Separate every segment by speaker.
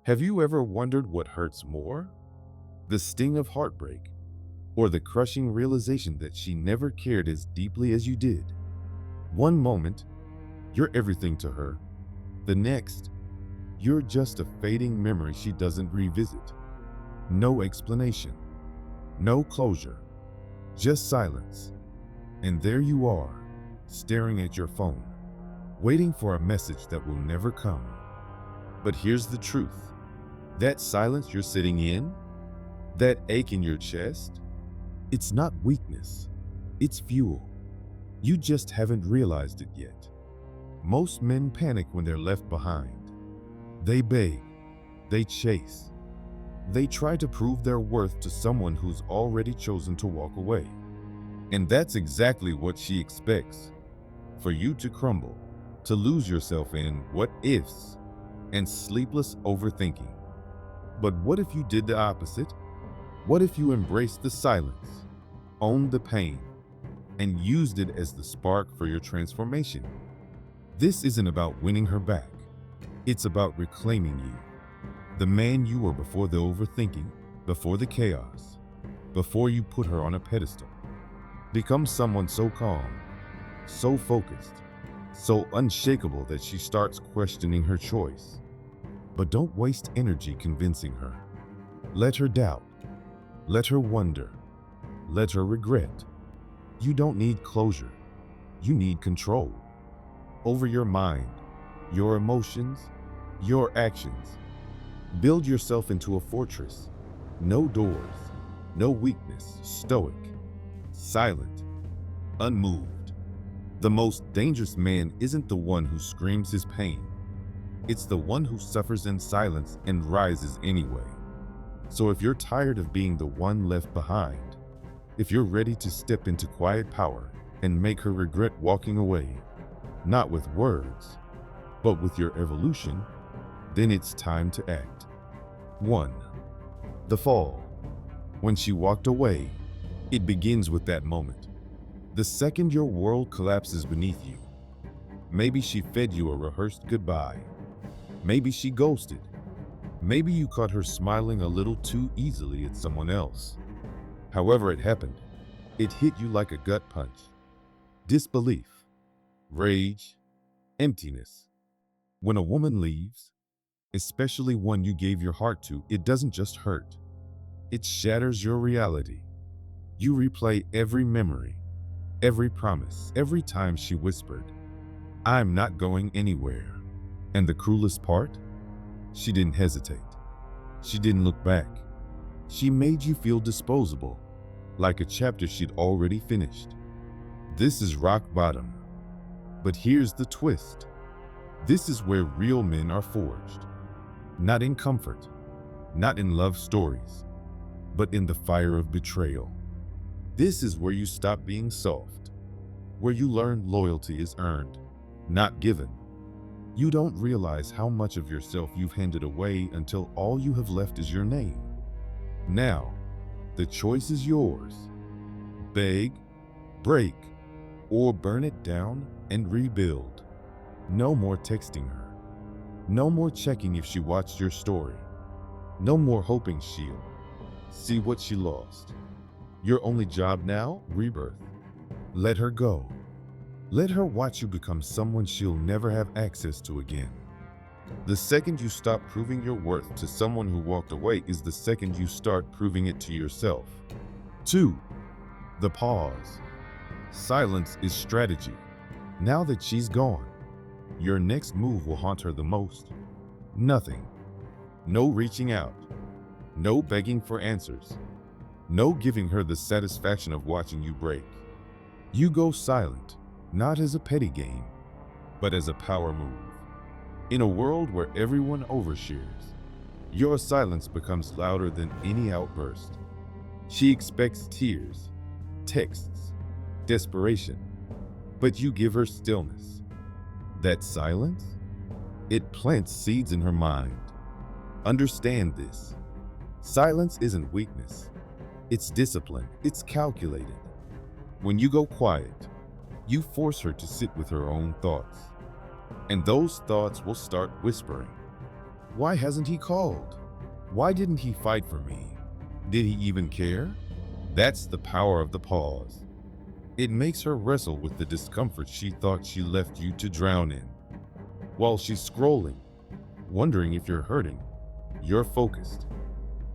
Speaker 1: Have you ever wondered what hurts more? The sting of heartbreak, or the crushing realization that she never cared as deeply as you did? One moment, you're everything to her. The next, you're just a fading memory she doesn't revisit. No explanation, no closure, just silence. And there you are, staring at your phone, waiting for a message that will never come. But here's the truth. That silence you're sitting in, that ache in your chest, it's not weakness, it's fuel. You just haven't realized it yet. Most men panic when they're left behind. They beg, they chase, they try to prove their worth to someone who's already chosen to walk away. And that's exactly what she expects. For you to crumble, to lose yourself in what ifs and sleepless overthinking. But what if you did the opposite? What if you embraced the silence, owned the pain, and used it as the spark for your transformation? This isn't about winning her back. It's about reclaiming you. The man you were before the overthinking, before the chaos, before you put her on a pedestal. Become someone so calm, so focused, so unshakable that she starts questioning her choice. But don't waste energy convincing her. Let her doubt. Let her wonder. Let her regret. You don't need closure. You need control over your mind, your emotions, your actions. Build yourself into a fortress. No doors, no weakness, stoic, silent, unmoved. The most dangerous man isn't the one who screams his pain. It's the one who suffers in silence and rises anyway. So if you're tired of being the one left behind, if you're ready to step into quiet power and make her regret walking away, not with words, but with your evolution, then it's time to act. 1. The fall. When she walked away, it begins with that moment. The second your world collapses beneath you. Maybe she fed you a rehearsed goodbye. Maybe she ghosted. Maybe you caught her smiling a little too easily at someone else. However it happened, it hit you like a gut punch. Disbelief, rage, emptiness. When a woman leaves, especially one you gave your heart to, it doesn't just hurt. It shatters your reality. You replay every memory, every promise, every time she whispered, "I'm not going anywhere." And the cruelest part? She didn't hesitate. She didn't look back. She made you feel disposable, like a chapter she'd already finished. This is rock bottom. But here's the twist. This is where real men are forged. Not in comfort, not in love stories, but in the fire of betrayal. This is where you stop being soft, where you learn loyalty is earned, not given. You don't realize how much of yourself you've handed away until all you have left is your name. Now, the choice is yours. Beg, break, or burn it down and rebuild. No more texting her. No more checking if she watched your story. No more hoping she'll see what she lost. Your only job now? Rebirth. Let her go. Let her watch you become someone she'll never have access to again. The second you stop proving your worth to someone who walked away is the second you start proving it to yourself. 2. The pause. Silence is strategy. Now that she's gone, your next move will haunt her the most. Nothing. No reaching out. No begging for answers. No giving her the satisfaction of watching you break. You go silent, not as a petty game, but as a power move. In a world where everyone overshares, your silence becomes louder than any outburst. She expects tears, texts, desperation, but you give her stillness. That silence, it plants seeds in her mind. Understand this. Silence isn't weakness. It's discipline. It's calculated. When you go quiet, you force her to sit with her own thoughts. And those thoughts will start whispering. Why hasn't he called? Why didn't he fight for me? Did he even care? That's the power of the pause. It makes her wrestle with the discomfort she thought she left you to drown in. While she's scrolling, wondering if you're hurting, you're focused.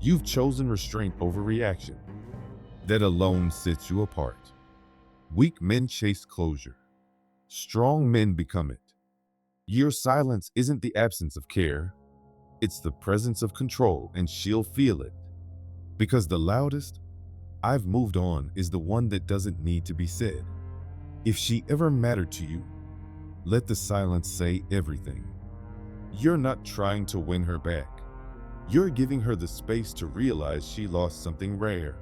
Speaker 1: You've chosen restraint over reaction. That alone sets you apart. Weak men chase closure. Strong men become it. Your silence isn't the absence of care. It's the presence of control, and she'll feel it. Because the loudest, "I've moved on," is the one that doesn't need to be said. If she ever mattered to you, let the silence say everything. You're not trying to win her back. You're giving her the space to realize she lost something rare.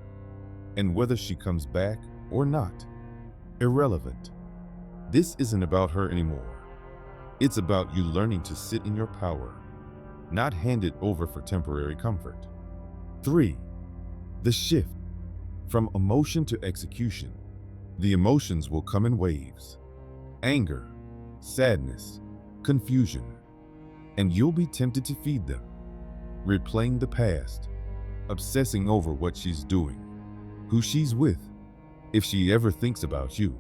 Speaker 1: And whether she comes back or not, irrelevant. This isn't about her anymore. It's about you learning to sit in your power, not hand it over for temporary comfort. 3. The shift from emotion to execution. The emotions will come in waves. Anger, sadness, confusion. And you'll be tempted to feed them, replaying the past, obsessing over what she's doing, who she's with, if she ever thinks about you.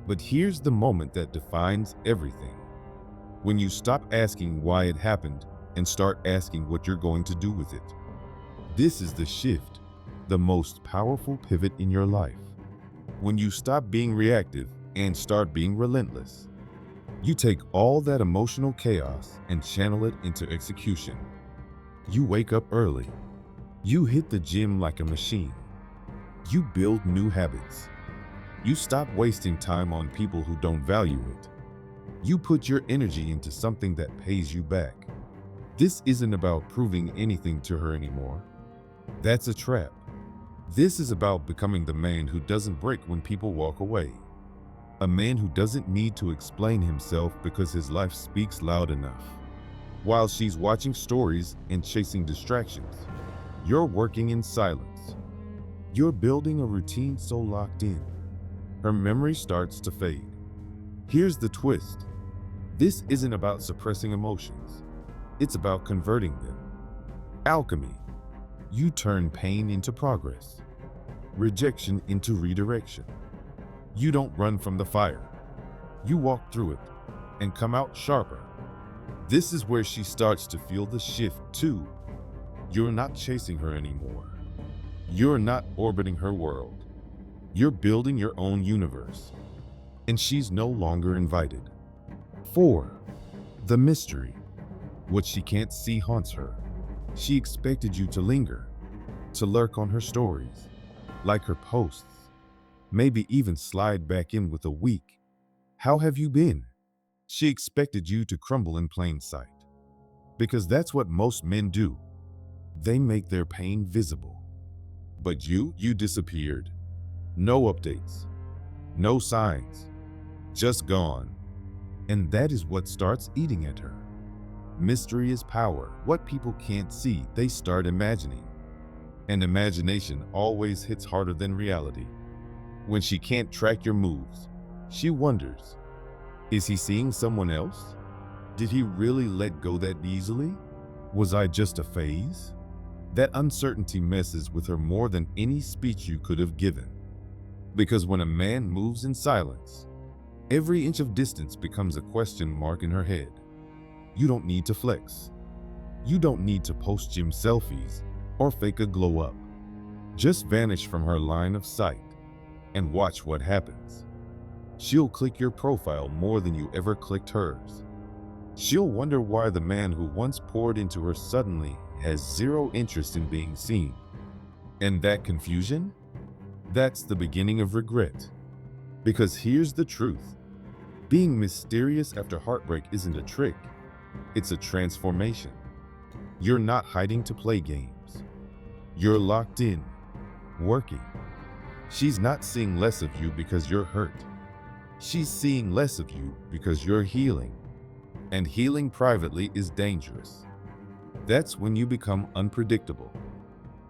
Speaker 1: But here's the moment that defines everything. When you stop asking why it happened and start asking what you're going to do with it. This is the shift, the most powerful pivot in your life. When you stop being reactive and start being relentless. You take all that emotional chaos and channel it into execution. You wake up early. You hit the gym like a machine. You build new habits. You stop wasting time on people who don't value it. You put your energy into something that pays you back. This isn't about proving anything to her anymore. That's a trap. This is about becoming the man who doesn't break when people walk away. A man who doesn't need to explain himself because his life speaks loud enough. While she's watching stories and chasing distractions, you're working in silence. You're building a routine so locked in, her memory starts to fade. Here's the twist. This isn't about suppressing emotions. It's about converting them. Alchemy. You turn pain into progress, rejection into redirection. You don't run from the fire. You walk through it and come out sharper. This is where she starts to feel the shift too. You're not chasing her anymore. You're not orbiting her world. You're building your own universe. And she's no longer invited. 4. The mystery. What she can't see haunts her. She expected you to linger, to lurk on her stories, like her posts, maybe even slide back in with a weak, "How have you been?" She expected you to crumble in plain sight. Because that's what most men do. They make their pain visible. But you disappeared. No updates. No signs. Just gone. And that is what starts eating at her. Mystery is power. What people can't see, they start imagining. And imagination always hits harder than reality. When she can't track your moves, she wonders, is he seeing someone else? Did he really let go that easily? Was I just a phase? That uncertainty messes with her more than any speech you could have given. Because when a man moves in silence, every inch of distance becomes a question mark in her head. You don't need to flex. You don't need to post gym selfies or fake a glow up. Just vanish from her line of sight and watch what happens. She'll click your profile more than you ever clicked hers. She'll wonder why the man who once poured into her suddenly has zero interest in being seen. And that confusion? That's the beginning of regret. Because here's the truth. Being mysterious after heartbreak isn't a trick. It's a transformation. You're not hiding to play games. You're locked in, working. She's not seeing less of you because you're hurt. She's seeing less of you because you're healing. And healing privately is dangerous. That's when you become unpredictable.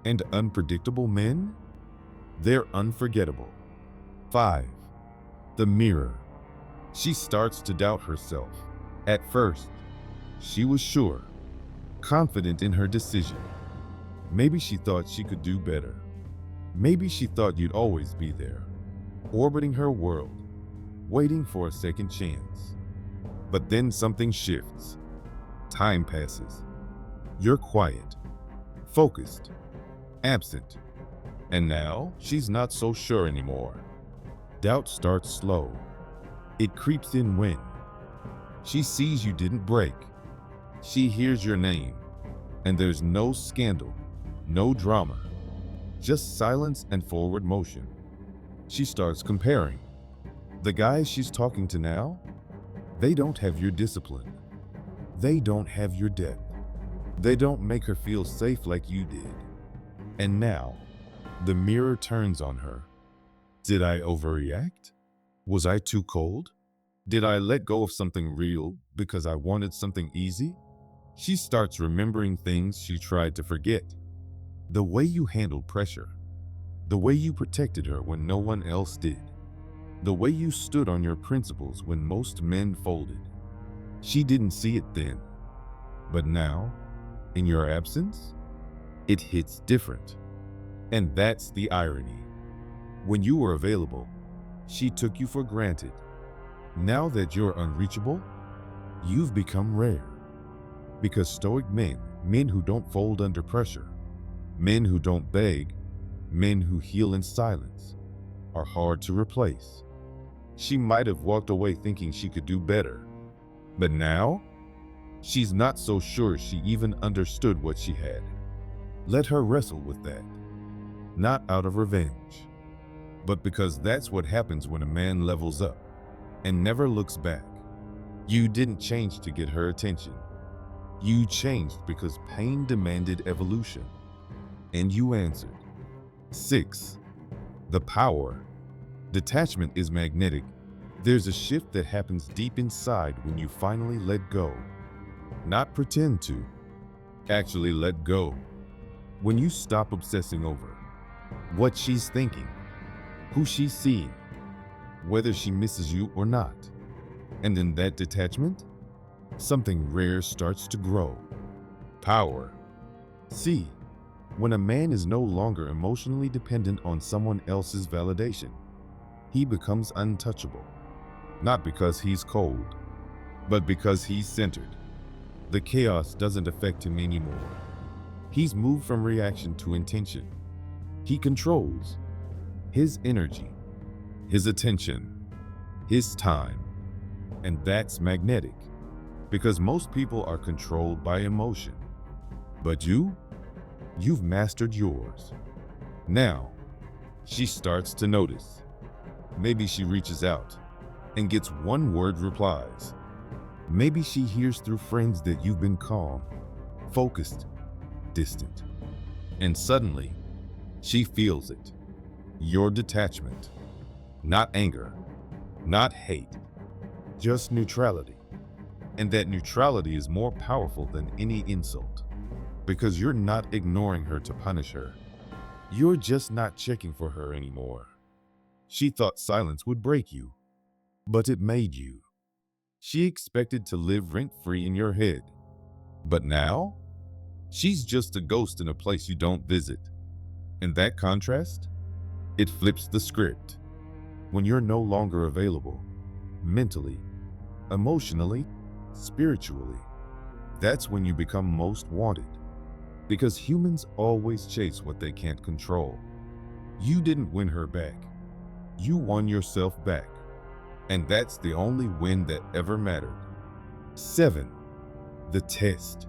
Speaker 1: And unpredictable men? They're unforgettable. 5. The mirror. She starts to doubt herself. At first, she was sure. confident in her decision. Maybe she thought she could do better. Maybe she thought you'd always be there, orbiting her world, waiting for a second chance. But then something shifts. Time passes. You're quiet, focused, absent. And now she's not so sure anymore. Doubt starts slow. It creeps in when she sees you didn't break. She hears your name, and there's no scandal, no drama, just silence and forward motion. She starts comparing. The guys she's talking to now, they don't have your discipline. They don't have your depth. They don't make her feel safe like you did. And now, the mirror turns on her. Did I overreact? Was I too cold? Did I let go of something real because I wanted something easy? She starts remembering things she tried to forget. The way you handled pressure. The way you protected her when no one else did. The way you stood on your principles when most men folded. She didn't see it then. But now, in your absence, it hits different. And that's the irony. When you were available, she took you for granted. Now that you're unreachable, you've become rare. Because Stoic men, men who don't fold under pressure, men who don't beg, men who heal in silence, are hard to replace. She might have walked away thinking she could do better. But now, she's not so sure she even understood what she had. Let her wrestle with that. Not out of revenge, but because that's what happens when a man levels up and never looks back. You didn't change to get her attention. You changed because pain demanded evolution. And you answered. 6. The power. Detachment is magnetic. There's a shift that happens deep inside when you finally let go. Not pretend to. Actually let go. When you stop obsessing over what she's thinking, who she's seeing, whether she misses you or not. And in that detachment, something rare starts to grow. Power. See, when a man is no longer emotionally dependent on someone else's validation, he becomes untouchable. Not because he's cold, but because he's centered. The chaos doesn't affect him anymore. He's moved from reaction to intention. He controls his energy, his attention, his time. And that's magnetic, because most people are controlled by emotion. But you've mastered yours. Now, she starts to notice. Maybe she reaches out and gets one-word replies. Maybe she hears through friends that you've been calm, focused, distant. And suddenly, she feels it. Your detachment. Not anger, not hate, just neutrality. And that neutrality is more powerful than any insult. Because you're not ignoring her to punish her. You're just not checking for her anymore. She thought silence would break you, but it made you. She expected to live rent-free in your head. But now, she's just a ghost in a place you don't visit. And that contrast, it flips the script. When you're no longer available, mentally, emotionally, spiritually, that's when you become most wanted. Because humans always chase what they can't control. You didn't win her back. You won yourself back. And that's the only win that ever mattered. 7. The test.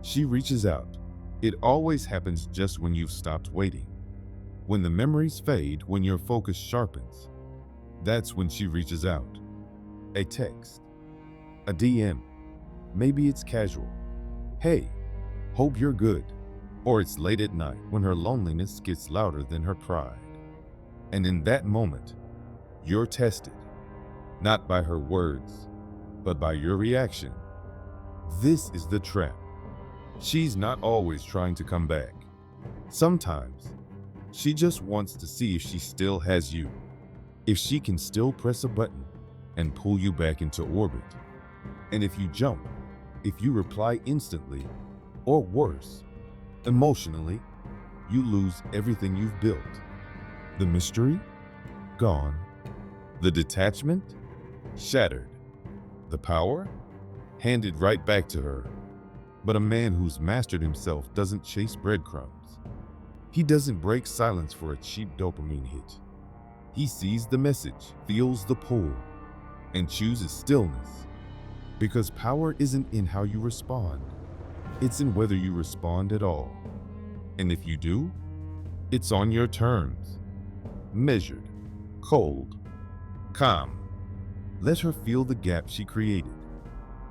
Speaker 1: She reaches out. It always happens just when you've stopped waiting. When the memories fade, when your focus sharpens. That's when she reaches out. A text. A DM. Maybe it's casual. Hey, hope you're good. Or it's late at night when her loneliness gets louder than her pride. And in that moment, you're tested. Not by her words, but by your reaction. This is the trap. She's not always trying to come back. Sometimes, she just wants to see if she still has you. If she can still press a button and pull you back into orbit. And if you jump, if you reply instantly, Or worse, emotionally, you lose everything you've built. The mystery? Gone. The detachment? Shattered. The power? Handed right back to her. But a man who's mastered himself doesn't chase breadcrumbs. He doesn't break silence for a cheap dopamine hit. He sees the message, feels the pull, and chooses stillness. Because power isn't in how you respond. It's in whether you respond at all. And if you do, it's on your terms. Measured, cold, calm. Let her feel the gap she created.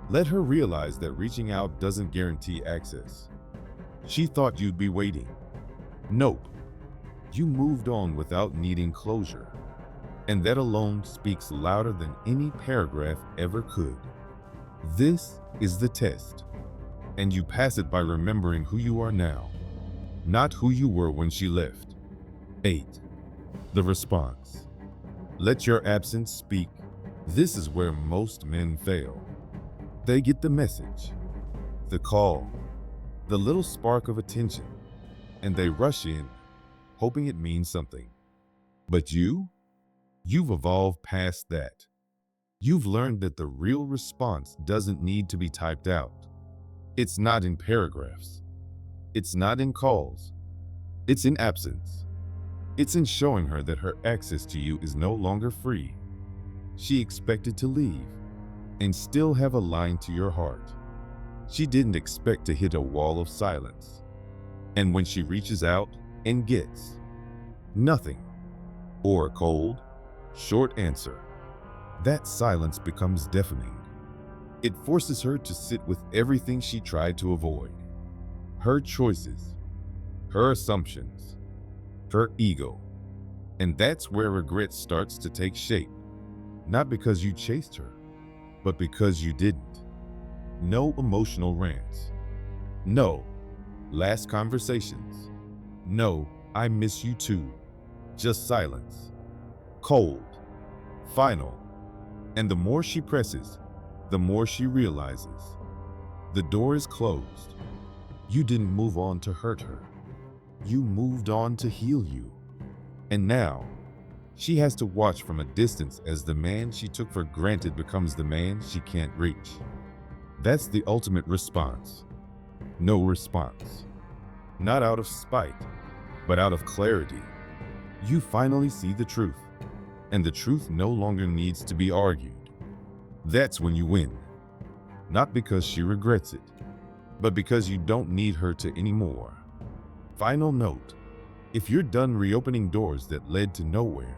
Speaker 1: Let her realize that reaching out doesn't guarantee access. She thought you'd be waiting. Nope. You moved on without needing closure. And that alone speaks louder than any paragraph ever could. This is the test. And you pass it by remembering who you are now, not who you were when she left. 8. The response. Let your absence speak. This is where most men fail. They get the message, the call, the little spark of attention, and they rush in, hoping it means something. But you've evolved past that. You've learned that the real response doesn't need to be typed out. It's not in paragraphs. It's not in calls. It's in absence. It's in showing her that her access to you is no longer free. She expected to leave and still have a line to your heart. She didn't expect to hit a wall of silence. And when she reaches out and gets nothing, or a cold, short answer, that silence becomes deafening. It forces her to sit with everything she tried to avoid. Her choices, her assumptions, her ego. And that's where regret starts to take shape. Not because you chased her, but because you didn't. No emotional rants. No last conversations. No, I miss you too. Just silence. Cold. Final. And the more she presses, the more she realizes. The door is closed. You didn't move on to hurt her. You moved on to heal you. And now, she has to watch from a distance as the man she took for granted becomes the man she can't reach. That's the ultimate response. No response. Not out of spite, but out of clarity. You finally see the truth, and the truth no longer needs to be argued. That's when you win. Not because she regrets it, but because you don't need her to anymore. Final note. If you're done reopening doors that led to nowhere,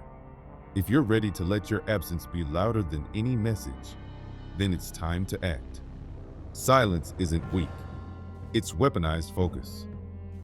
Speaker 1: if you're ready to let your absence be louder than any message, then it's time to act. Silence isn't weak. It's weaponized focus.